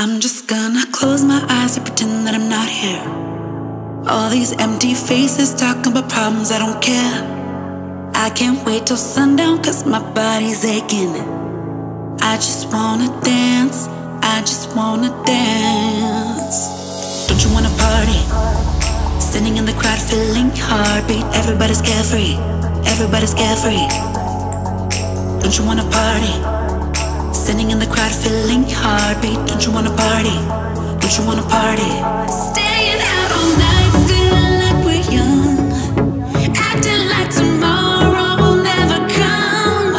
I'm just gonna close my eyes and pretend that I'm not here. All these empty faces talking about problems, I don't care. I can't wait till sundown cause my body's aching. I just wanna dance, I just wanna dance. Don't you wanna party? Standing in the crowd feeling heartbeat. Everybody's carefree, everybody's carefree. Don't you wanna party? Standing in the crowd feeling heartbeat. Don't you wanna party? Don't you wanna party? Staying out all night feeling like we're young, acting like tomorrow will never come,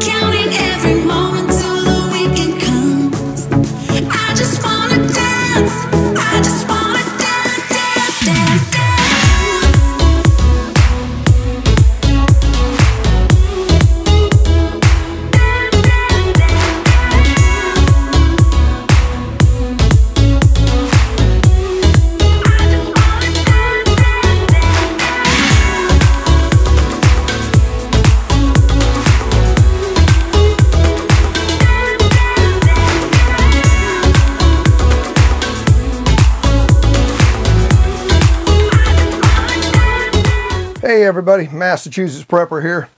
counting every moment till the weekend comes. I just wanna dance, I just wanna dance, dance, dance, dance. Hey everybody, Massachusetts Prepper here.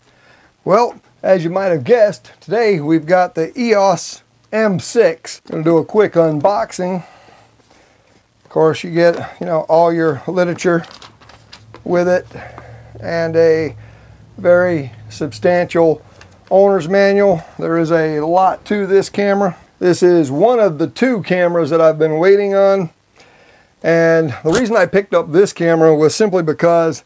Well, as you might have guessed, today we've got the EOS M6. I'm going to do a quick unboxing. Of course, you get, all your literature with it and a very substantial owner's manual. There is a lot to this camera. This is one of the two cameras that I've been waiting on. And the reason I picked up this camera was simply because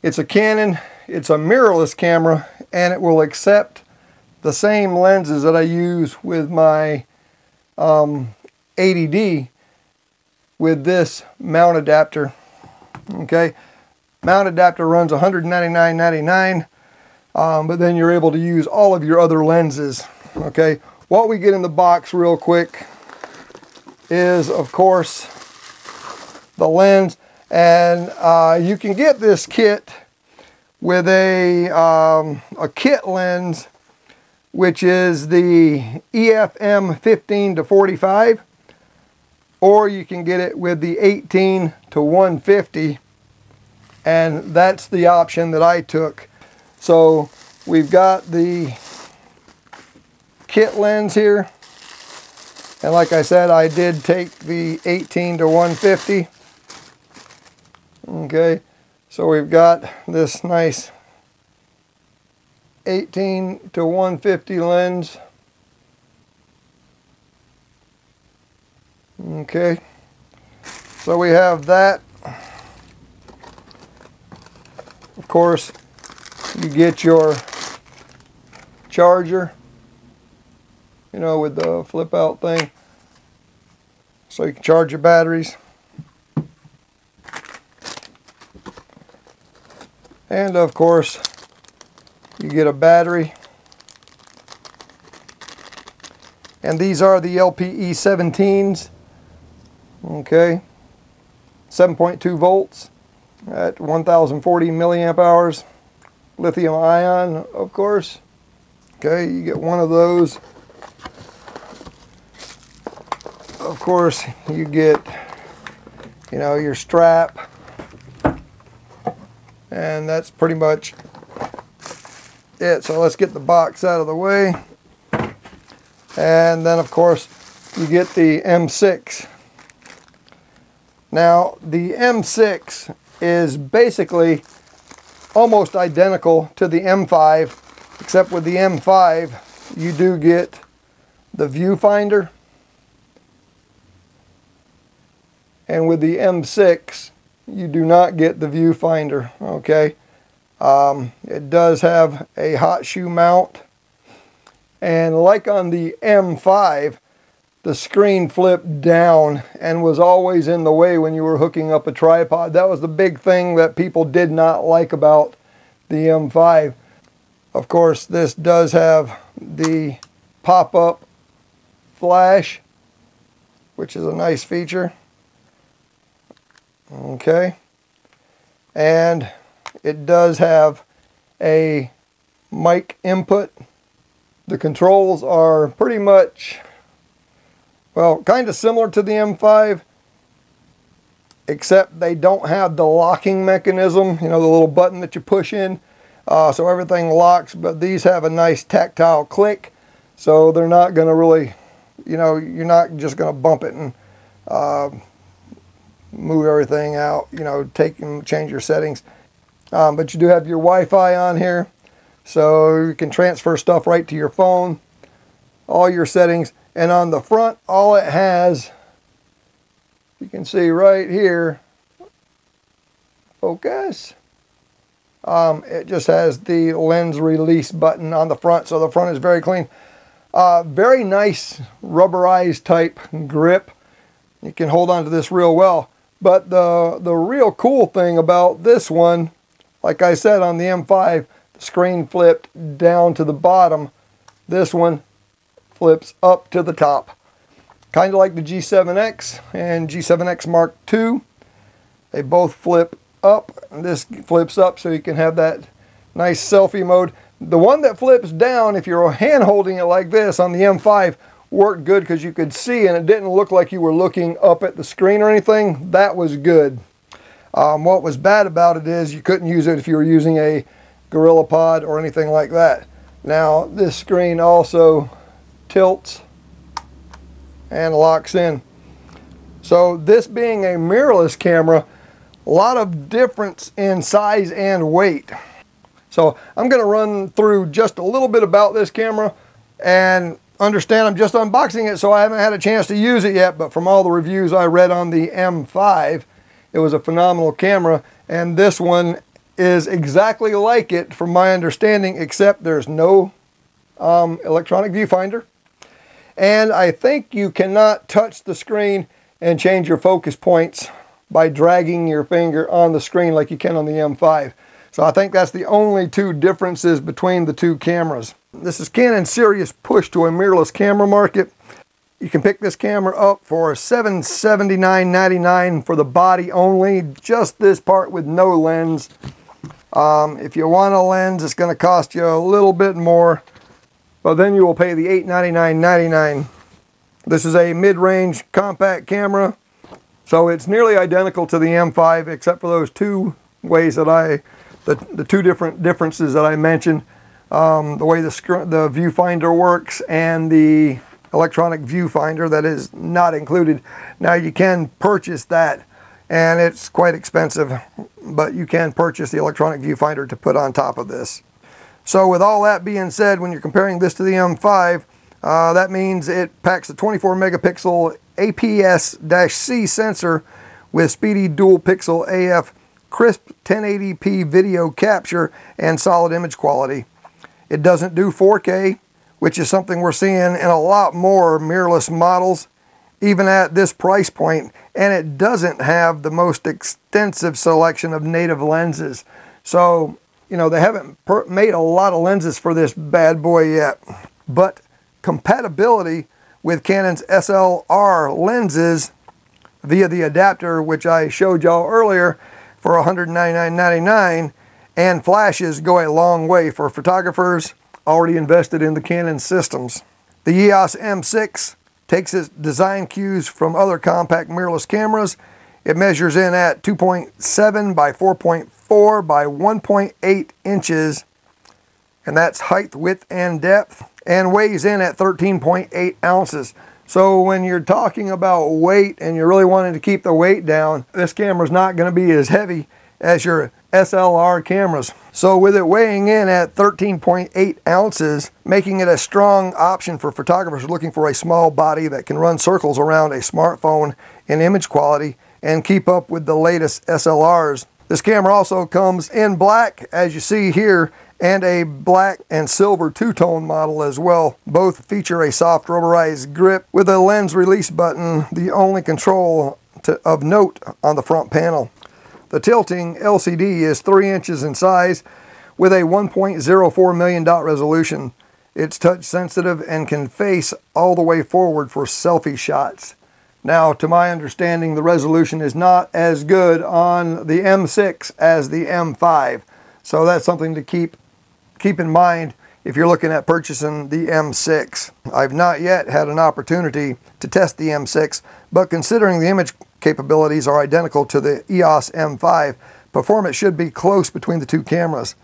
it's a Canon, it's a mirrorless camera, and it will accept the same lenses that I use with my 80D with this mount adapter. Okay, mount adapter runs $199.99, but then you're able to use all of your other lenses. Okay, what we get in the box real quick is, of course, the lens. And you can get this kit with a kit lens, which is the EF M15-45, or you can get it with the 18-150, and that's the option that I took. So we've got the kit lens here, and like I said, I did take the 18-150. Okay, so we've got this nice 18-150 lens. Okay, so we have that. Of course, you get your charger, with the flip out thing, so you can charge your batteries. And of course, you get a battery. And these are the LPE 17s. Okay. 7.2 volts at 1040 milliamp hours. Lithium ion, of course. Okay, you get one of those. Of course, you get, your strap. And that's pretty much it. So let's get the box out of the way. And then of course you get the M6. Now the M6 is basically almost identical to the M5, except with the M5 you do get the viewfinder. And with the M6 you do not get the viewfinder. Okay, it does have a hot shoe mount, and like on the M5, the screen flipped down and was always in the way when you were hooking up a tripod. That was the big thing that people did not like about the M5. Of course, this does have the pop-up flash, which is a nice feature. Okay, and it does have a mic input. The controls are pretty much Well, kind of similar to the M5, except they don't have the locking mechanism, you know, the little button that you push in, so everything locks, but these have a nice tactile click, so they're not going to really, you know, you're not just going to bump it and move everything out, you know, change your settings. But you do have your Wi-Fi on here, so you can transfer stuff right to your phone, all your settings. And on the front, all it has, you can see right here, focus, it just has the lens release button on the front, so the front is very clean. Very nice rubberized type grip. You can hold on to this real well. But the real cool thing about this one, like I said on the M5, the screen flipped down to the bottom. This one flips up to the top. Kind of like the G7X and G7X Mark II. They both flip up. This flips up so you can have that nice selfie mode. The one that flips down, if you're hand holding it like this on the M5, worked good because you could see and it didn't look like you were looking up at the screen or anything. That was good. What was bad about it is you couldn't use it if you were using a GorillaPod or anything like that. Now this screen also tilts and locks in. So this being a mirrorless camera, a lot of difference in size and weight. So I'm going to run through just a little bit about this camera, and understand I'm just unboxing it, so I haven't had a chance to use it yet, but from all the reviews I read on the M5, it was a phenomenal camera, and this one is exactly like it from my understanding, except there's no electronic viewfinder. And I think you cannot touch the screen and change your focus points by dragging your finger on the screen like you can on the M5. So I think that's the only two differences between the two cameras. This is Canon's serious push to a mirrorless camera market. You can pick this camera up for $779.99 for the body only, just this part with no lens. If you want a lens, it's going to cost you a little bit more, but then you will pay the $899.99. This is a mid-range compact camera, so it's nearly identical to the M5 except for those two ways that the two different differences that I mentioned. The way the viewfinder works and the electronic viewfinder that is not included. Now you can purchase that, and it's quite expensive, but you can purchase the electronic viewfinder to put on top of this. So with all that being said, when you're comparing this to the M5, that means it packs a 24 megapixel APS-C sensor with speedy dual pixel AF crisp 1080p video capture and solid image quality. It doesn't do 4K, which is something we're seeing in a lot more mirrorless models, even at this price point, and it doesn't have the most extensive selection of native lenses. So, you know, they haven't made a lot of lenses for this bad boy yet, but compatibility with Canon's SLR lenses via the adapter, which I showed y'all earlier, for $199.99, and flashes go a long way for photographers already invested in the Canon systems. The EOS M6 takes its design cues from other compact mirrorless cameras. It measures in at 2.7 by 4.4 by 1.8 inches, and that's height, width, and depth, and weighs in at 13.8 ounces. So when you're talking about weight and you're really wanting to keep the weight down, this camera's not going to be as heavy as your SLR cameras. So with it weighing in at 13.8 ounces, making it a strong option for photographers looking for a small body that can run circles around a smartphone in image quality and keep up with the latest SLRs. This camera also comes in black, as you see here, and a black and silver two-tone model as well. Both feature a soft rubberized grip with a lens release button, the only control of note on the front panel. The tilting LCD is 3 inches in size with a 1.04 million dot resolution. It's touch sensitive and can face all the way forward for selfie shots. Now, to my understanding, the resolution is not as good on the M6 as the M5. So that's something to keep in mind if you're looking at purchasing the M6. I've not yet had an opportunity to test the M6, but considering the image capabilities are identical to the EOS M5, performance should be close between the two cameras.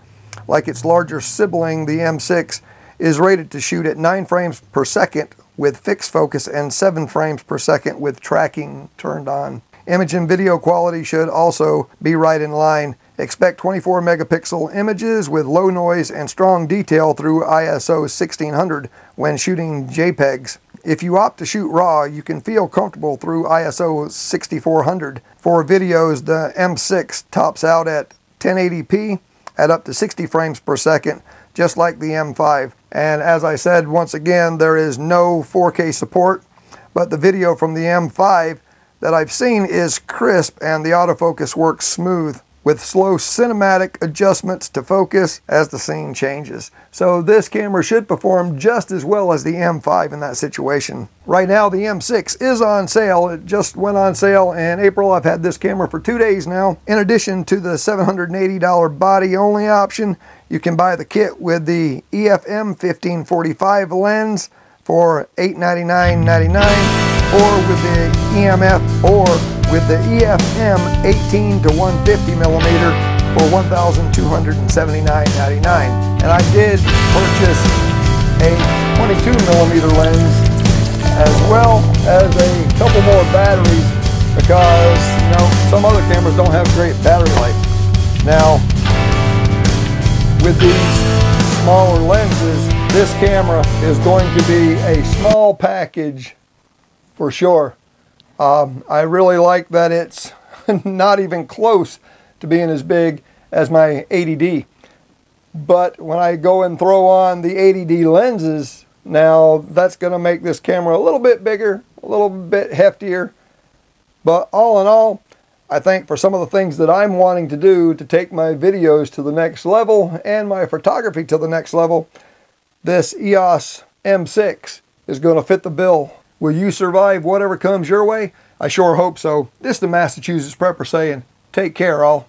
Like its larger sibling, the M6 is rated to shoot at 9 frames per second with fixed focus and 7 frames per second with tracking turned on. Image and video quality should also be right in line. Expect 24 megapixel images with low noise and strong detail through ISO 1600 when shooting JPEGs. If you opt to shoot RAW, you can feel comfortable through ISO 6400. For videos, the M6 tops out at 1080p at up to 60 frames per second, just like the M5. And as I said, once again, there is no 4K support, but the video from the M5 that I've seen is crisp and the autofocus works smooth with slow cinematic adjustments to focus as the scene changes. So this camera should perform just as well as the M5 in that situation. Right now the M6 is on sale. It just went on sale in April. I've had this camera for 2 days now. In addition to the $780 body only option, you can buy the kit with the EFM 1545 lens for $899.99, or with the EMF, or with the EFM 18 to 150 millimeter for $1,279.99. And I did purchase a 22 millimeter lens as well as a couple more batteries because, you know, some other cameras don't have great battery life. Now, with these smaller lenses, this camera is going to be a small package for sure. I really like that it's not even close to being as big as my 80D. But when I go and throw on the 80D lenses, now that's going to make this camera a little bit bigger, a little bit heftier. But all in all, I think for some of the things that I'm wanting to do to take my videos to the next level and my photography to the next level, this EOS M6 is going to fit the bill. Will you survive whatever comes your way? I sure hope so. This is the Massachusetts Prepper saying, take care all.